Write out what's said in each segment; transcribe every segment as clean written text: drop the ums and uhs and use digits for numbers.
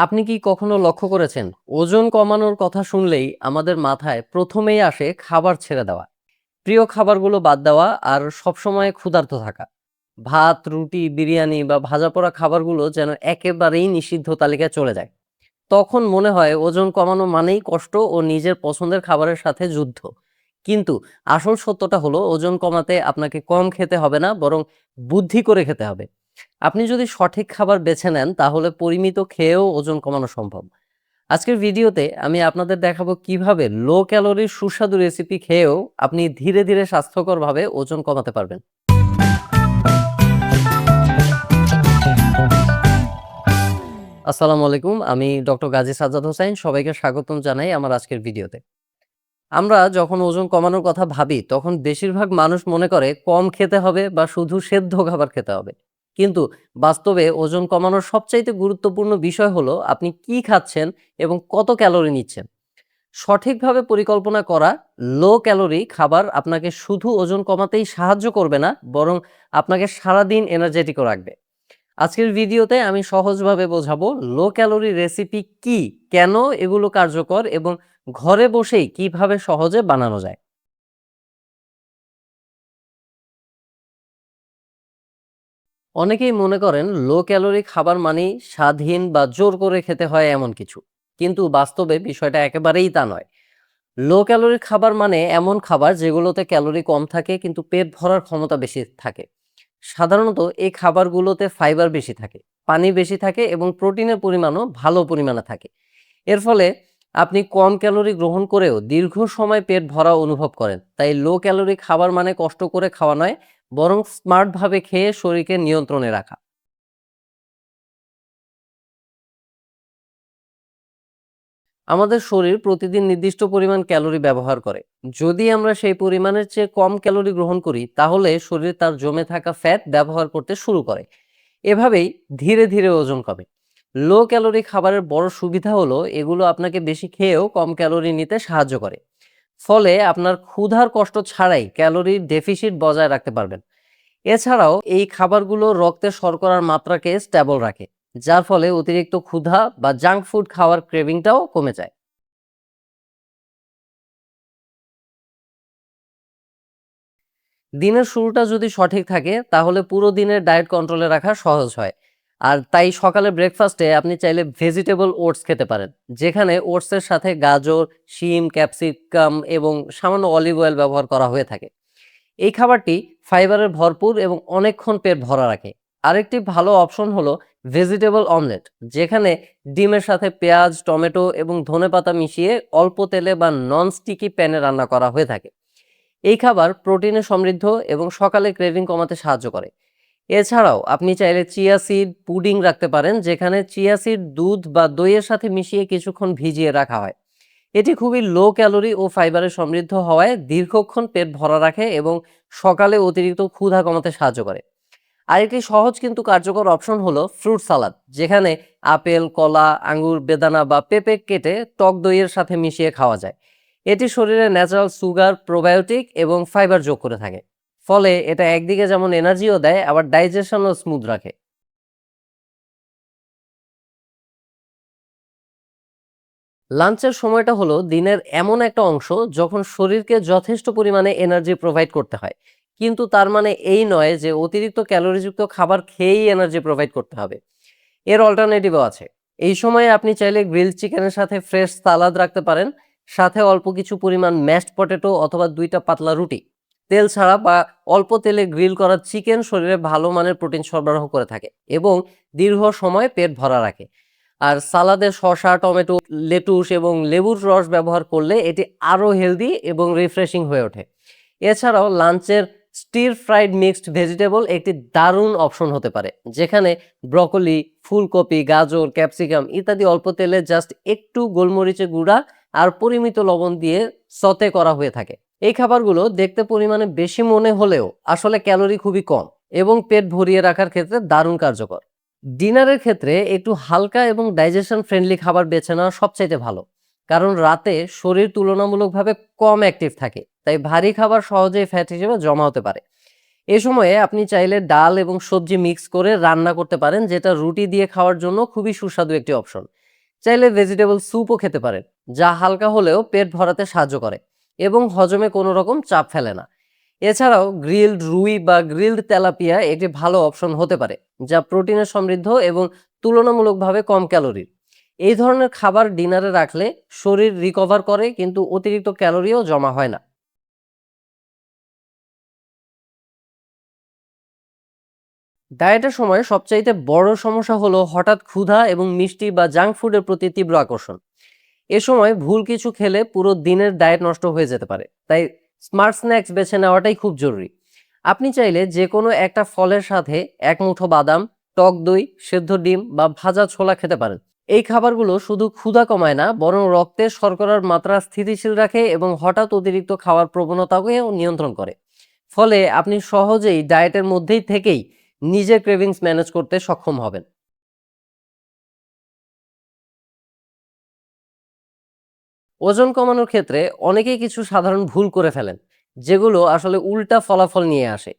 আপনি কি কখনো লক্ষ্য করেছেন ওজন কমানোর কথা শুনলেই আমাদের মাথায় প্রথমেই আসে খাবার ছেড়ে দেওয়া, প্রিয় খাবারগুলো বাদ দেওয়া আর সবসময় ক্ষুধার্ত থাকা। ভাত, রুটি, বিরিয়ানি বা ভাজা পোড়া খাবারগুলো যেন একেবারেই নিষিদ্ধ তালিকায় চলে যায়। তখন মনে হয় ওজন কমানো মানেই কষ্ট ও নিজের পছন্দের খাবারের সাথে যুদ্ধ। কিন্তু আসল সত্যটা হলো ওজন কমাতে আপনাকে কম খেতে হবে না, বরং বুদ্ধি করে খেতে হবে। আপনি যদি সঠিক খাবার বেছে নেন তাহলে পরিমিত খেয়েও ওজন কমানো সম্ভব। আজকের ভিডিওতে আমি আপনাদের দেখাবো কিভাবে লো ক্যালোরির সুস্বাদু রেসিপি খেয়েও আপনি ধীরে ধীরে স্বাস্থ্যকরভাবে ওজন কমাতে পারবেন। আসসালামু আলাইকুম, আমি ডক্টর গাজী সাজ্জাদ হোসাইন। সবাইকে স্বাগতম জানাই আমার আজকের ভিডিওতে। আমরা যখন ওজন কমানোর কথা ভাবি তখন বেশিরভাগ মানুষ মনে করে কম খেতে হবে বা শুধু সেদ্ধ খাবার খেতে হবে। কিন্তু বাস্তবে ওজন কমানোর সবচাইতে গুরুত্বপূর্ণ বিষয় হলো আপনি কি খাচ্ছেন এবং কত ক্যালোরি নিচ্ছেন। সঠিকভাবে পরিকল্পনা করা লো ক্যালোরি খাবার আপনাকে শুধু ওজন কমাতেই সাহায্য করবে না, বরং আপনাকে সারাদিন এনার্জেটিকও রাখবে। আজকের ভিডিওতে আমি সহজভাবে বোঝাবো লো ক্যালোরি রেসিপি কি, কেন এগুলো কার্যকর এবং ঘরে বসেই কিভাবে সহজে বানানো যায়। অনেকেই মনে করেন লো ক্যালোরি খাবার মানেই স্বাদহীন বা জোর করে খেতে হয় এমন কিছু। কিন্তু বাস্তবে বিষয়টা একেবারেই তা নয়। লো ক্যালোরি খাবার মানে এমন খাবার যেগুলোতে ক্যালোরি কম থাকে কিন্তু পেট ভরার ক্ষমতা বেশি থাকে। সাধারণত এই খাবারগুলোতে ফাইবার বেশি থাকে, পানি বেশি থাকে এবং প্রোটিনের পরিমাণও ভালো পরিমাণে থাকে। এর ফলে আপনি কম ক্যালোরি গ্রহণ করেও দীর্ঘ সময় পেট ভরা অনুভব করেন। তাই লো ক্যালোরি খাবার মানে কষ্ট করে খাওয়া নয়, বরং স্মার্টভাবে খেয়ে শরীরকে নিয়ন্ত্রণে রাখা। আমাদের শরীর প্রতিদিন নির্দিষ্ট পরিমাণ ক্যালোরি ব্যবহার করে। যদি আমরা সেই পরিমাণের চেয়ে কম ক্যালোরি গ্রহণ করি তাহলে শরীর তার জমে থাকা ফ্যাট ব্যবহার করতে শুরু করে। এভাবেই ধীরে ধীরে ওজন কমে। লো ক্যালোরি খাবারের বড় সুবিধা হলো এগুলো আপনাকে বেশি খেয়েও কম ক্যালোরি নিতে সাহায্য করে। ফলে আপনার ক্ষুধার কষ্ট ছাড়াই ক্যালোরির ডেফিসিট বজায় রাখতে পারবেন। এছাড়াও এই খাবারগুলো রক্তে শর্করার মাত্রাকে স্টেবল রাখে, যার ফলে অতিরিক্ত ক্ষুধা বা জাঙ্ক ফুড খাওয়ার ক্রেভিংটাও কমে যায়। দিনের শুরুটা যদি সঠিক থাকে তাহলে পুরো দিনের ডায়েট কন্ট্রোলে রাখা সহজ হয়। আর তাই সকালে ব্রেকফাস্টে আপনি চাইলে ভেজিটেবল ওটস খেতে পারেন, যেখানে ওটসের সাথে গাজর, শিম, ক্যাপসিকাম এবং সামান্য অলিভ অয়েল ব্যবহার করা হয়ে থাকে। এই খাবারটি ফাইবারের ভরপুর এবং অনেকক্ষণ পেট ভরা রাখে। আরেকটি ভালো অপশন হলো ভেজিটেবল অমলেট, যেখানে ডিমের সাথে পেঁয়াজ, টমেটো এবং ধনেপাতা মিশিয়ে অল্প তেলে বা নন স্টিকি প্যানে রান্না করা হয়ে থাকে। এই খাবার প্রোটিনে সমৃদ্ধ এবং সকালে ক্রেভিং কমাতে সাহায্য করে। এছাড়াও আপনি চাইলে চিয়া সিড পুডিং রাখতে পারেন, যেখানে চিয়া সিড দুধ বা দইয়ের সাথে মিশিয়ে কিছুক্ষণ ভিজিয়ে রাখা হয়। এটি খুবই লো ক্যালোরি ও ফাইবারে সমৃদ্ধ হওয়ায় দীর্ঘক্ষণ পেট ভরা রাখে এবং সকালে অতিরিক্ত ক্ষুধা কমাতে সাহায্য করে। আরেকটি সহজ কিন্তু কার্যকর অপশন হলো ফ্রুট সালাদ, যেখানে আপেল, কলা, আঙ্গুর, বেদানা বা পেঁপে কেটে টক দইয়ের সাথে মিশিয়ে খাওয়া যায়। এটি শরীরে ন্যাচারাল সুগার, প্রোবায়োটিক এবং ফাইবার যোগ করে থাকে। ফলে এটা একদিকে যেমন এনার্জিও দেয়, আবার ডাইজেশনও স্মুথ রাখে। লাঞ্চের সময়টা হলো দিনের এমন একটা অংশ যখন শরীরকে যথেষ্ট পরিমাণে এনার্জি প্রোভাইড করতে হয়। কিন্তু তার মানে এই নয় যে অতিরিক্ত ক্যালোরিযুক্ত খাবার খেয়েই এনার্জি প্রোভাইড করতে হবে। এর অল্টারনেটিভও আছে। এই সময়ে আপনি চাইলে গ্রিল চিকেনের সাথে ফ্রেশ সালাদ রাখতে পারেন, সাথে অল্প কিছু পরিমাণ ম্যাশড পটেটো অথবা ২টা পাতলা রুটি। তেল ছাড়া বা অল্প তেলে গ্রিল করা চিকেন শরীরে ভালো মানের প্রোটিন সরবরাহ করে থাকে এবং দীর্ঘ সময় পেট ভরা রাখে। আর সালাদে শসা, টমেটো, লেটুস এবং লেবুর রস ব্যবহার করলে এটি আরও হেলদি এবং রিফ্রেশিং হয়ে ওঠে। এছাড়াও লাঞ্চের স্টির ফ্রাইড মিক্সড ভেজিটেবল একটি দারুণ অপশন হতে পারে, যেখানে ব্রকলি, ফুলকপি, গাজর, ক্যাপসিকাম ইত্যাদি অল্প তেলে জাস্ট একটু গোলমরিচের গুঁড়া আর পরিমিত লবণ দিয়ে সতে করা হয়ে থাকে। এই খাবারগুলো দেখতে পরিমাণে বেশি মনে হলেও আসলে ক্যালোরি খুবই কম এবং পেট ভরিয়ে রাখার ক্ষেত্রে দারুণ কার্যকর। ডিনারের ক্ষেত্রে একটু হালকা এবং ডাইজেশন ফ্রেন্ডলি খাবার বেছে নেওয়া সবচাইতে ভালো, কারণ রাতে শরীর তুলনামূলকভাবে কম অ্যাক্টিভ থাকে, তাই ভারী খাবার সহজেই ফ্যাট হিসেবে জমা হতে পারে। এ সময়ে আপনি চাইলে ডাল এবং সবজি মিক্স করে রান্না করতে পারেন, যেটা রুটি দিয়ে খাওয়ার জন্য খুবই সুস্বাদু একটি অপশন। চাইলে ভেজিটেবল স্যুপও খেতে পারেন, যা হালকা হলেও পেট ভরাতে সাহায্য করে এবং হজমে কোনো রকম চাপ ফেলে না। এছাড়াও গ্রিলড রুই বা গ্রিলড তেলাপিয়া একটি ভালো অপশন হতে পারে, যা প্রোটিনে সমৃদ্ধ এবং তুলনামূলকভাবে কম ক্যালোরির। এই ধরনের খাবার ডিনারে রাখলে শরীর রিকভার করে, কিন্তু অতিরিক্ত ক্যালোরিও জমা হয় না। ডায়েটের সময় সবচাইতে বড় সমস্যা হলো হঠাৎ ক্ষুধা এবং মিষ্টি বা জাঙ্ক ফুডের প্রতি তীব্র আকর্ষণ। এ সময় ভুল কিছু খেলে পুরো দিনের ডায়েট নষ্ট হয়ে যেতে পারে। তাই স্মার্ট স্ন্যাক্স বেছে নেওয়াটাই খুব জরুরি। আপনি চাইলে যে কোনো একটা ফলের সাথে এক মুঠো বাদাম, টক দই, সেদ্ধ ডিম বা ভাজা ছোলা খেতে পারেন। এই খাবারগুলো শুধু ক্ষুধা কমায় না, বরং রক্তে শর্করার মাত্রা স্থিতিশীল রাখে এবং হঠাৎ অতিরিক্ত খাওয়ার প্রবণতাকেও নিয়ন্ত্রণ করে। ফলে আপনি সহজেই ডায়েটের মধ্যেই থেকেই নিজের ক্রেভিংস ম্যানেজ করতে সক্ষম হবেন। ওজন কমানোর ক্ষেত্রে অনেকেই কিছু সাধারণ ভুল করে ফেলেন, যেগুলো আসলে উল্টা ফলাফল নিয়ে আসে।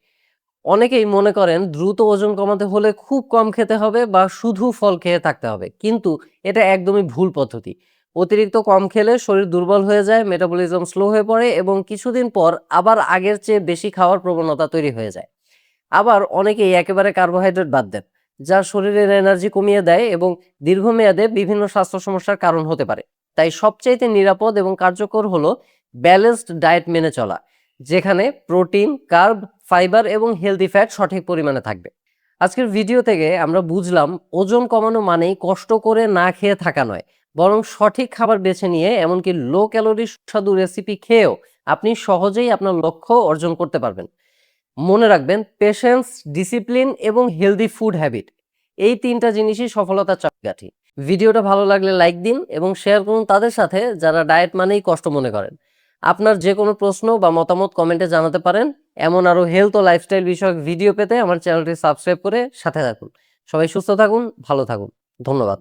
অনেকেই মনে করেন দ্রুত ওজন কমাতে হলে খুব কম খেতে হবে বা শুধু ফল খেয়ে থাকতে হবে, কিন্তু এটা একদমই ভুল পদ্ধতি। অতিরিক্ত কম খেলে শরীর দুর্বল হয়ে যায়, মেটাবলিজম স্লো হয়ে পড়ে এবং কিছুদিন পর আবার আগের চেয়ে বেশি খাওয়ার প্রবণতা তৈরি হয়ে যায়। আবার অনেকেই একেবারে কার্বোহাইড্রেট বাদ দেন, যা শরীরের এনার্জি কমিয়ে দেয় এবং দীর্ঘমেয়াদে বিভিন্ন স্বাস্থ্য সমস্যার কারণ হতে পারে। তাই সবচাইতে নিরাপদ এবং কার্যকর হলো ব্যালেন্সড ডায়েট মেনে চলা, যেখানে প্রোটিন, কার্ব, ফাইবার এবং হেলদি ফ্যাট সঠিক পরিমাণে থাকবে। আজকের ভিডিও থেকে আমরা বুঝলাম ওজন কমানো মানেই কষ্ট করে না খেয়ে থাকা নয়, বরং সঠিক খাবার বেছে নিয়ে, এমনকি লো ক্যালোরি সুস্বাদু রেসিপি খেয়েও আপনি সহজেই আপনার লক্ষ্য অর্জন করতে পারবেন। মনে রাখবেন, পেশেন্স, ডিসিপ্লিন এবং হেলদি ফুড হ্যাবিট, এই তিনটা জিনিসই সফলতার চাবিকাঠি। ভিডিওটা ভালো লাগলে লাইক দিন এবং শেয়ার করুন তাদের সাথে যারা ডায়েট মানেই কষ্ট মনে করেন। আপনার যে কোনো প্রশ্ন বা মতামত কমেন্টে জানাতে পারেন। এমন আরো হেলথ ও লাইফস্টাইল বিষয়ক ভিডিও পেতে আমার চ্যানেলটি সাবস্ক্রাইব করে সাথে থাকুন। সবাই সুস্থ থাকুন, ভালো থাকুন। ধন্যবাদ।